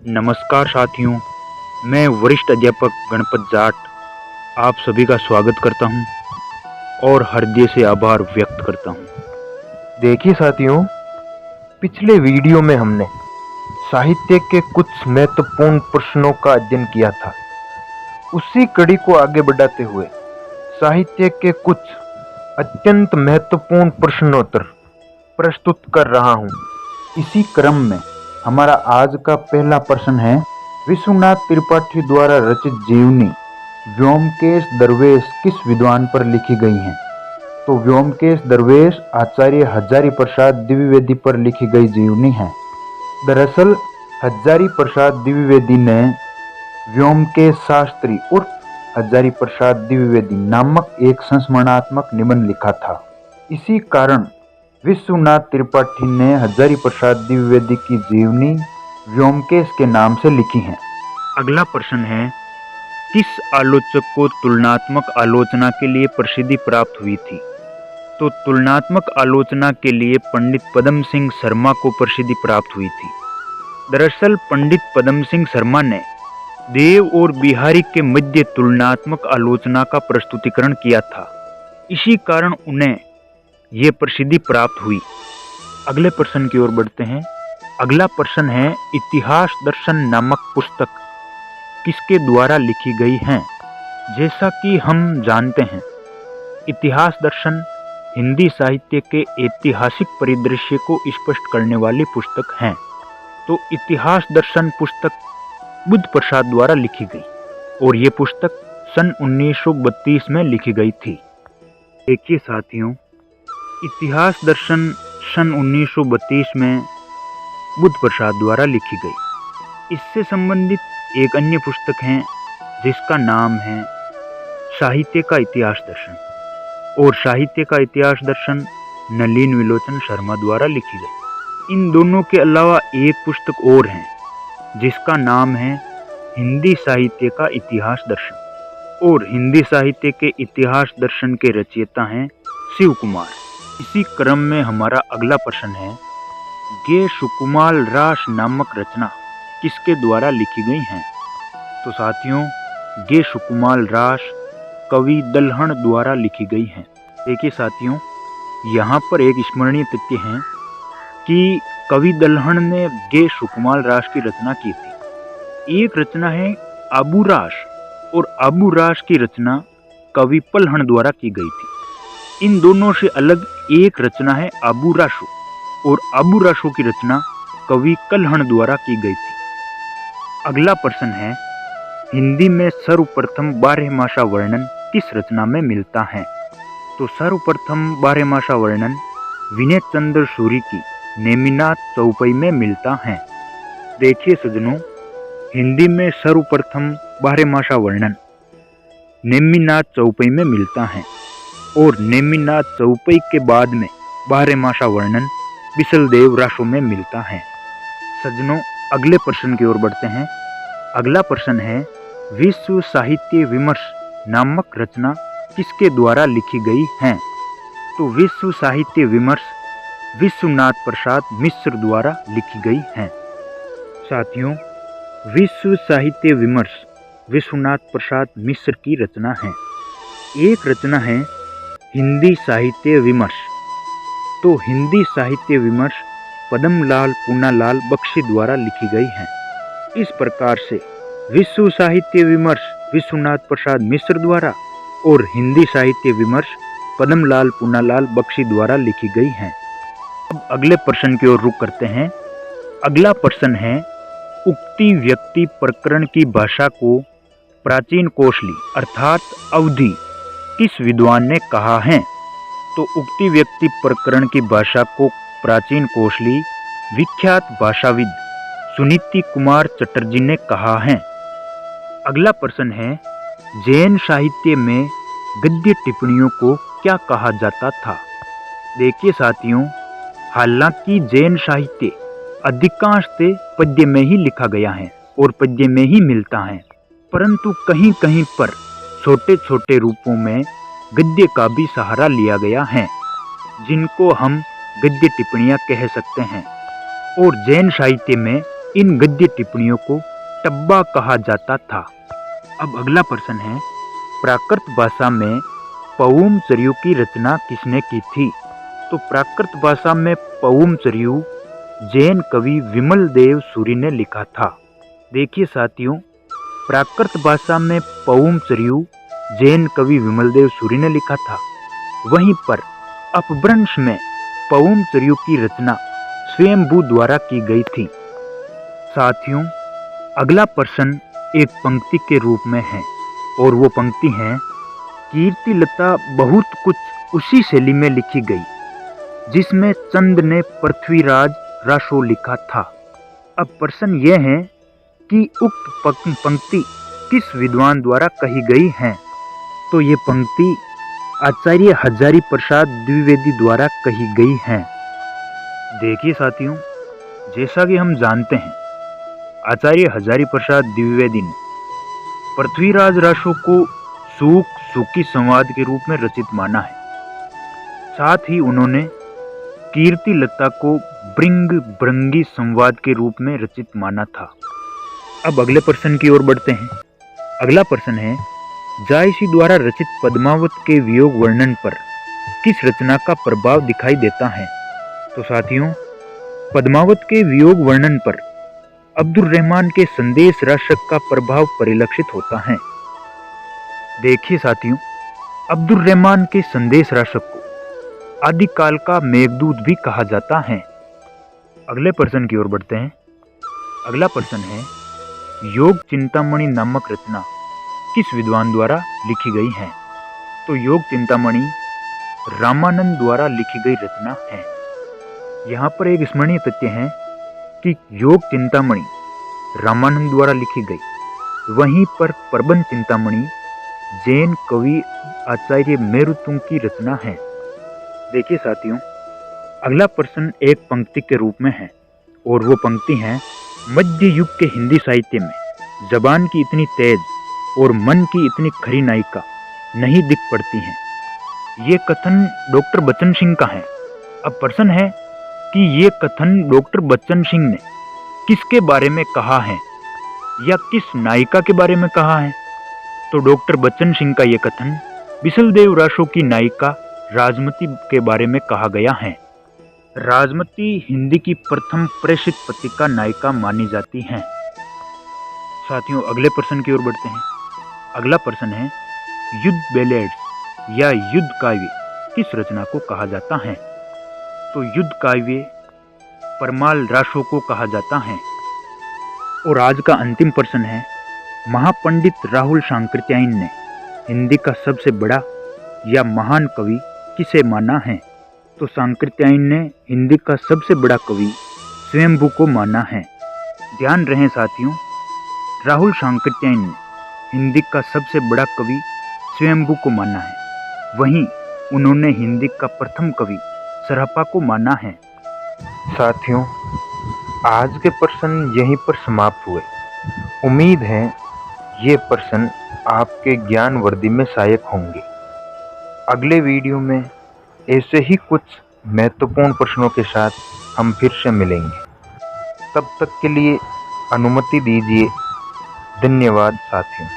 नमस्कार साथियों, मैं वरिष्ठ अध्यापक गणपत जाट आप सभी का स्वागत करता हूं और हृदय से आभार व्यक्त करता हूं। देखिए साथियों, पिछले वीडियो में हमने साहित्य के कुछ महत्वपूर्ण प्रश्नों का अध्ययन किया था। उसी कड़ी को आगे बढ़ाते हुए साहित्य के कुछ अत्यंत महत्वपूर्ण प्रश्नोत्तर प्रस्तुत कर रहा हूं। इसी क्रम में हमारा आज का पहला प्रश्न है, विश्वनाथ त्रिपाठी द्वारा रचित जीवनी व्योमकेश दरवेश किस विद्वान पर लिखी गई है? तो व्योमकेश दरवेश आचार्य हजारी प्रसाद द्विवेदी पर लिखी गई जीवनी है। दरअसल हजारी प्रसाद द्विवेदी ने व्योमकेश शास्त्री उर्फ हजारी प्रसाद द्विवेदी नामक एक संस्मरणात्मक निबंध लिखा था। इसी कारण विश्वनाथ त्रिपाठी ने हजारी प्रसाद द्विवेदी की जीवनी व्योमकेश के नाम से लिखी है। अगला प्रश्न है, किस आलोचक को तुलनात्मक आलोचना के लिए प्रसिद्धि प्राप्त हुई थी? तो तुलनात्मक आलोचना के लिए पंडित पदम सिंह शर्मा को प्रसिद्धि प्राप्त हुई थी। दरअसल पंडित पदम सिंह शर्मा ने देव और बिहारी के मध्य तुलनात्मक आलोचना का प्रस्तुतिकरण किया था। इसी कारण उन्हें ये प्रसिद्धि प्राप्त हुई। अगले प्रश्न की ओर बढ़ते हैं। अगला प्रश्न है, इतिहास दर्शन नामक पुस्तक किसके द्वारा लिखी गई है? जैसा कि हम जानते हैं, इतिहास दर्शन हिंदी साहित्य के ऐतिहासिक परिदृश्य को स्पष्ट करने वाली पुस्तक है। तो इतिहास दर्शन पुस्तक बुद्ध प्रसाद द्वारा लिखी गई और ये पुस्तक सन 1932 में लिखी गई थी। देखिए साथियों, इतिहास दर्शन सन 1932 में बुद्ध प्रसाद द्वारा लिखी गई। इससे संबंधित एक अन्य पुस्तक है जिसका नाम है साहित्य का इतिहास दर्शन, और साहित्य का इतिहास दर्शन नलिन विलोचन शर्मा द्वारा लिखी गई। इन दोनों के अलावा एक पुस्तक और है जिसका नाम है हिंदी साहित्य का इतिहास दर्शन, और हिंदी साहित्य के इतिहास दर्शन के रचयिता हैं शिव कुमार। इसी क्रम में हमारा अगला प्रश्न है, गे सुकुमाल रास नामक रचना किसके द्वारा लिखी गई है? तो साथियों, गे सुकुमाल रास कवि दल्हन द्वारा लिखी गई है। देखिए साथियों, यहाँ पर एक स्मरणीय तथ्य है कि कवि दल्हन ने गे सुकुमाल रास की रचना की थी। एक रचना है आबू रास, और आबू रास की रचना कवि पल्हण द्वारा की गई थी। इन दोनों से अलग एक रचना है आबू रासो, और आबू रासो की रचना कवि कल्हण द्वारा की गई थी। अगला प्रश्न है, हिंदी में सर्वप्रथम बारहमासा वर्णन किस रचना में मिलता है? तो सर्वप्रथम बारहमासा वर्णन विनय चंद्र सूरी की नेमिनाथ चौपाई में मिलता है। देखिए सज्जनों, हिंदी में सर्वप्रथम बारहमासा वर्णन नेमिनाथ चौपाई में मिलता है, और नेमिनाथ चौपाई के बाद में बारहमासा वर्णन बिसलदेव रासो में मिलता है। सज्जनों, अगले प्रश्न की ओर बढ़ते हैं। अगला प्रश्न है, विश्व साहित्य विमर्श नामक रचना किसके द्वारा लिखी गई है? तो विश्व साहित्य विमर्श विश्वनाथ प्रसाद मिश्र द्वारा लिखी गई है। साथियों, विश्व साहित्य विमर्श विश्वनाथ प्रसाद मिश्र की रचना है। एक रचना है हिंदी साहित्य विमर्श। तो हिंदी साहित्य विमर्श पद्मलाल पूनालाल बख्शी द्वारा लिखी गई है। इस प्रकार से विश्व साहित्य विमर्श विश्वनाथ प्रसाद मिश्र द्वारा और हिंदी साहित्य विमर्श पद्मलाल पूनालाल बख्शी द्वारा लिखी गई है। अब अगले प्रश्न की ओर रुख करते हैं। अगला प्रश्न है, उक्ति व्यक्ति प्रकरण की भाषा को प्राचीन कोशली अर्थात अवधि किस विद्वान ने कहा है? तो उक्ति व्यक्ति प्रकरण की भाषा को प्राचीन कोशली विख्यात भाषाविद सुनीति कुमार चटर्जी ने कहा है। अगला प्रश्न है, जैन साहित्य में गद्य टिप्पणियों को क्या कहा जाता था? देखिए साथियों, हालांकि जैन साहित्य अधिकांशतः पद्य में ही लिखा गया है और पद्य में ही मिलता है, परंतु कहीं कहीं पर छोटे छोटे रूपों में गद्य का भी सहारा लिया गया है, जिनको हम गद्य टिप्पणियां कह सकते हैं। और जैन साहित्य में इन गद्य टिप्पणियों को टब्बा कहा जाता था। अब अगला प्रश्न है, प्राकृत भाषा में पवुम चर्यु की रचना किसने की थी? तो प्राकृत भाषा में पवुम चर्यु जैन कवि विमल देव सूरी ने लिखा था। देखिए साथियों, प्राकृत भाषा में पवुम चर्यु जैन कवि विमल देव सूरी ने लिखा था। वहीं पर अपभ्रंश में पवुम चर्यु की रचना स्वयंभू द्वारा की गई थी। साथियों, अगला प्रश्न एक पंक्ति के रूप में है और वो पंक्ति है, कीर्तिलता बहुत कुछ उसी शैली में लिखी गई जिसमें चंद ने पृथ्वीराज रासो लिखा था। अब प्रश्न यह है कि उक्त पंक्ति किस विद्वान द्वारा कही गई है? तो ये पंक्ति आचार्य हजारी प्रसाद द्विवेदी द्वारा कही गई है। देखिए साथियों, जैसा कि हम जानते हैं, आचार्य हजारी प्रसाद द्विवेदी ने पृथ्वीराज रासो को सूक सूकी संवाद के रूप में रचित माना है। साथ ही उन्होंने कीर्तिलता को ब्रिंग ब्रंगी संवाद के रूप में रचित माना था। अब अगले प्रश्न की ओर बढ़ते हैं। अगला प्रश्न है, जायसी द्वारा रचित पद्मावत के वियोग वर्णन पर किस रचना का प्रभाव दिखाई देता है? तो साथियों, पद्मावत के वियोग वर्णन पर अब्दुल रहमान के संदेश राशक का प्रभाव परिलक्षित होता है। देखिए साथियों, अब्दुल रहमान के संदेश राशक को आदिकाल का मेघदूत भी कहा जाता है। अगले प्रश्न की ओर बढ़ते हैं। अगला प्रश्न है, योग चिंतामणि नामक रचना किस विद्वान द्वारा लिखी गई है? तो योग चिंतामणि रामानंद द्वारा लिखी गई रचना है। यहाँ पर एक स्मरणीय तथ्य है कि योग चिंतामणि रामानंद द्वारा लिखी गई, वहीं पर प्रबंध चिंतामणि जैन कवि आचार्य मेरुतुंग की रचना है। देखिए साथियों, अगला प्रश्न एक पंक्ति के रूप में है और वो पंक्ति है, मध्य युग के हिंदी साहित्य में जबान की इतनी तेज और मन की इतनी खरी नायिका नहीं दिख पड़ती है। ये कथन डॉक्टर बच्चन सिंह का है। अब प्रश्न है कि ये कथन डॉक्टर बच्चन सिंह ने किसके बारे में कहा है या किस नायिका के बारे में कहा है? तो डॉक्टर बच्चन सिंह का ये कथन बिसलदेव रासो की नायिका राजमती के बारे में कहा गया है। राजमती हिंदी की प्रथम प्रेषित पत्रिका नायिका मानी जाती हैं। साथियों, अगले प्रश्न की ओर बढ़ते हैं। अगला प्रश्न है, युद्ध बैलेड्स या युद्ध काव्य किस रचना को कहा जाता है? तो युद्ध काव्य परमाल रासो को कहा जाता है। और आज का अंतिम प्रश्न है, महापंडित राहुल सांकृत्यायन ने हिंदी का सबसे बड़ा या महान कवि किसे माना है? तो सांकृत्यायन ने हिंदी का सबसे बड़ा कवि स्वयंभू को माना है। ध्यान रहे साथियों, राहुल सांकृत्यायन ने हिंदी का सबसे बड़ा कवि स्वयंभू को माना है, वहीं उन्होंने हिंदी का प्रथम कवि सरहपा को माना है। साथियों, आज के प्रश्न यहीं पर समाप्त हुए। उम्मीद है ये प्रश्न आपके ज्ञान वर्धि में सहायक होंगे। अगले वीडियो में ऐसे ही कुछ महत्वपूर्ण प्रश्नों के साथ हम फिर से मिलेंगे। तब तक के लिए अनुमति दीजिए। धन्यवाद साथियों।